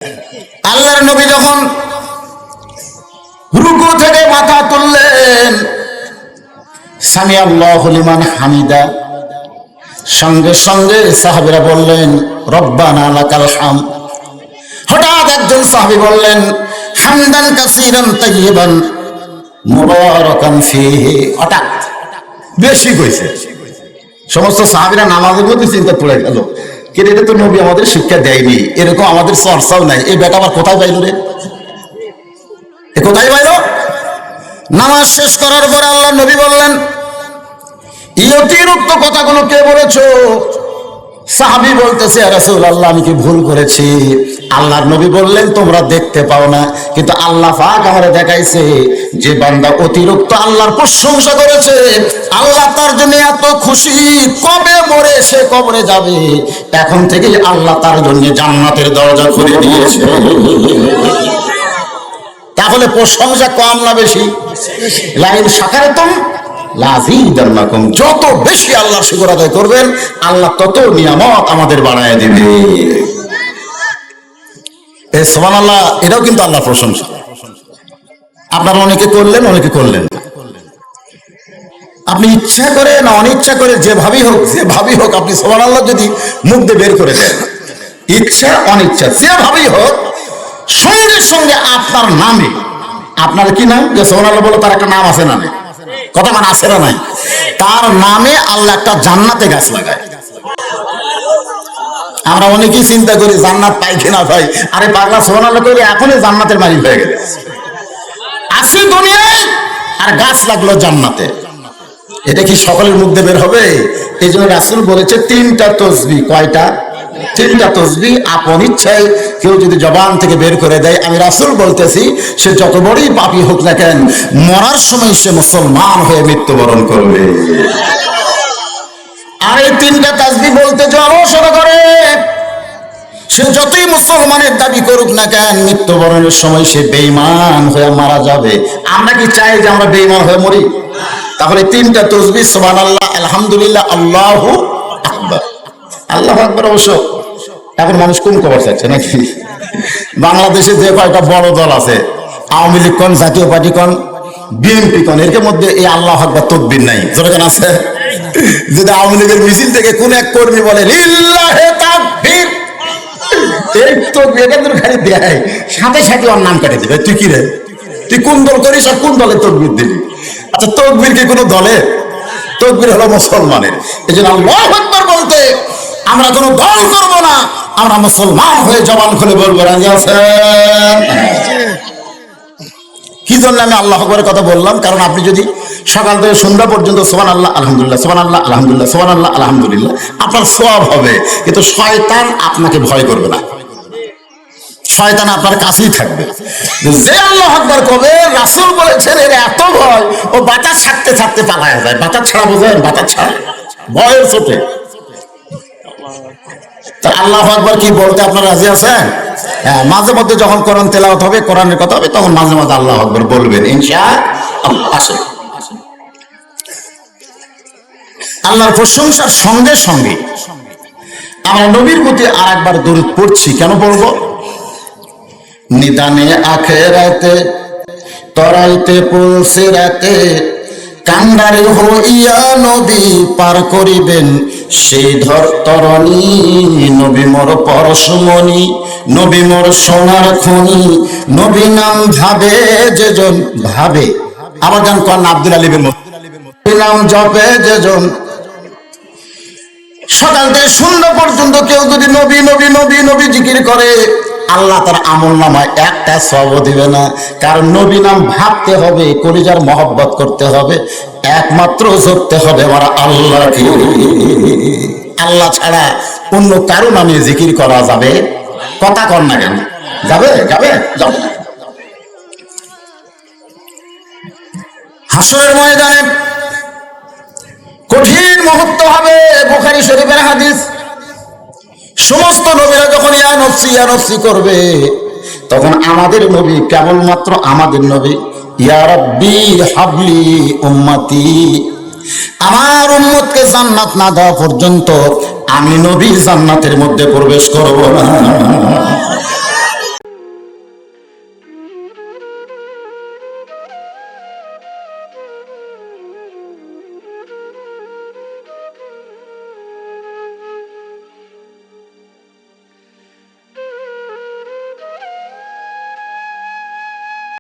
আল্লাহর নবী যখন রুকু থেকে মাথা তুললেন, সামি আল্লাহু লিমান হামিদা, সঙ্গে সঙ্গে সাহাবীরা বললেন রব্বানা লাকাল হামদ। হঠাৎ একজন সাহাবী বললেন হামদান কাসীরান তাইয়িবান মুবারাকান ফীহি। হঠাৎ বেশি কইছে। সমস্ত সাহাবীরা নামাজের মধ্যে চিন্তা পড়ে গেল, কিন্তু এটা তো নবী আমাদের শিক্ষা দেয়নি, এরকম আমাদের চর্চাও নাই। এই বেটা আবার কোথায় পাইল রে? কোথায় পাইল? নামাজ শেষ করার পর আল্লাহ নবী বললেন এই অতিরিক্ত কথাগুলো কে বলেছো? সাহাবী বলতেছে ইয়া রাসূলুল্লাহ, আমি কি ভুল করেছি? আল্লাহর নবী বললেন তোমরা দেখতে পাও না, কিন্তু আল্লাহ পাক আমারে দেখাইছে যে বান্দা অতিরিক্ত আল্লাহর প্রশংসা করেছে, আল্লাহ তার জন্য এত খুশি, কবে মরে সে কবরে যাবে এখন থেকেই আল্লাহ তার জন্য জান্নাতের দরজা খুলে দিয়েছে। তাহলে প্রশংসা কম না বেশি? লাইন শাকারতুম লাযীদান্নাকুম, যত বেশি আল্লাহর শুকর আদায় করবেন আল্লাহ তত নিয়ামত আমাদের বাড়ায় দিবে। এই সুবহানাল্লাহ, এটাও কিন্তু আল্লাহর প্রশংসা। আপনারা অনেকে করলেন, অনেকে করলেন। আপনি ইচ্ছা করে না অনিচ্ছা করে যেভাবেই হোক আপনি সুবহানাল্লাহ যদি মুখ দিয়ে বের করে দেন, ইচ্ছা অনিচ্ছা যেভাবেই হোক, সঙ্গে সঙ্গে আপনার নামে, আপনার কি নাম যে সুবহানাল্লাহ বলো, তার একটা নাম আছে না? কথা মানে আছে না নাই? তার নামে আল্লাহ একটা জান্নাতে গাছ লাগায়। আমরা অনেকেই চিন্তা করি জান্নাত পাই কিনা ভাই। আরে পাগলা, সুবহানাল্লাহ কইলে এখনই জান্নাতের মালিক হয়ে গেছে। আসি দুনিয়ায় আর গাছ লাগলো জান্নাতে, এটা কি সকলের মুখ দিয়ে বের হবে? এই জন্য রাসূল বলেছে তিনটা তাসবিহ। কয়টা? তিনটা তাসবিহ আপন ইচ্ছায় কেউ যদি জবান থেকে বের করে দেয়, আমি রাসূল বলতেছি সে যত বড়ই পাপী হোক না কেন, মরার সময় সে মুসলমান হয়ে মৃত্যুবরণ করবে। আর এই তিনটা তাসবিহ বলতে যে অলসতা করে, সে যতই মুসলমানের দাবি করুক না কেন, মৃত্যুবরণের সময় সে বেঈমান হয়ে মারা যাবে। আমরা কি চাই যে আমরা বেঈমান হয়ে মরি? তাহলে তিনটা তাসবিহ সুবহানাল্লাহ, আলহামদুলিল্লাহ, আল্লাহু আকবার। আল্লাহু আকবার অবশ্য এখন মানুষ কোন খবর চাচ্ছে নাকি? বাংলাদেশে যে কয়টা বড় দল আছে, আওয়ামী লীগ কোন, জাতীয় পার্টি কোন, বিএনপি কোন, এর মধ্যে এই আল্লাহু আকবার তাকবীর নাই। যেরকম আছে, যদি আওয়ামী লীগের মিছিল থেকে কোন এক কর্মী বলে লিল্লাহি তাকবীর, এই তাকবীর এদের খালি দেয়, সাথে সাথে ওর নাম কেটে দিবে। তুই কি রে? তুই কোন দল করিস আর কোন দলে তাকবীর দিলি? আচ্ছা, তাকবীর কি কোনো দলে? তাকবীর হলো মুসলমানের। এই জন্য আল্লাহু আকবার বলতে আমরা কোনো দল করব না, আমরা মুসলমান হয়ে জবান খুলে বলবো রাজি আছেন? কি জন্য আমি আল্লাহু আকবারের কথা বললাম? কারণ আপনি যদি সকাল থেকে সন্ধ্যা পর্যন্ত সুবহানাল্লাহ আলহামদুলিল্লাহ, সুবহানাল্লাহ আলহামদুলিল্লাহ, সুবহানাল্লাহ আলহামদুলিল্লাহ, আপনার সওয়াব হবে, কিন্তু শয়তান আপনাকে ভয় করবে না। শয়তান আপনার কাছেই থাকবে। যে আল্লাহু আকবার কবে, রাসূল বলেছেন এর এত ভয়, ও বাতাস ছাড়তে ছাড়তে পালায় যায়। বাতাস ছাড়া বোঝেন? বাতাস ছাড়া ভয়ের চোটে। আল্লাহু আকবার কি বলতে আপনারা রাজি আছেন? হ্যাঁ, মাঝে মধ্যে যখন কোরআন তেলাওয়াত হবে, কোরআনের কথা হবে, তখন মাঝে মাঝে আল্লাহু আকবার বলবেন ইনশাআল্লাহ। আসে আল্লাহর প্রশংসার সঙ্গে সঙ্গে আমরা নবীর প্রতি আর একবার দরুদ পড়ছি। কেন পড়ব? নিদানে আখেরাতে তরাইতে পৌঁছে রাতে, কান্ডারে হইয়া নবী পার করিবেন সেই ধর তরণী। নবী মোর পরশমণি, নবী মোর সোনার খনি, নবী নাম ভাবে যেজন ভাবে। আবার গান করেন আব্দুল আলী বিন মুসলিম, নাম জপে যেজন। সকাল থেকে সন্ধ্যা পর্যন্ত কেউ যদি নবী নবী নবী নবী জিকির করে, আল্লাহ তার আমল নামায় একটা সওয়াব দিবে না। কারণ নবী নাম ভাবতে হবে, কলিজার মহব্বত করতে হবে, একমাত্র জপতে হবে আমার আল্লাহকে। আল্লাহ ছাড়া অন্য কারো নামে জিকির করা যাবে? কথা কর না কেন? যাবে? যাবে? যাবে না। হাসরের ময়দানে কঠিন মুহূর্ত হবে। বুখারী শরীফের হাদিস, সমস্ত নবীরা যখন ইয়া নফসি ইয়া নফসি করবে, তখন আমাদের নবী, কেবলমাত্র আমাদের নবী, ইয়া রাব্বি হাবলি উম্মতি, আমার উম্মতকে জান্নাত না দেওয়া পর্যন্ত আমি নবী জান্নাতের মধ্যে প্রবেশ করব না।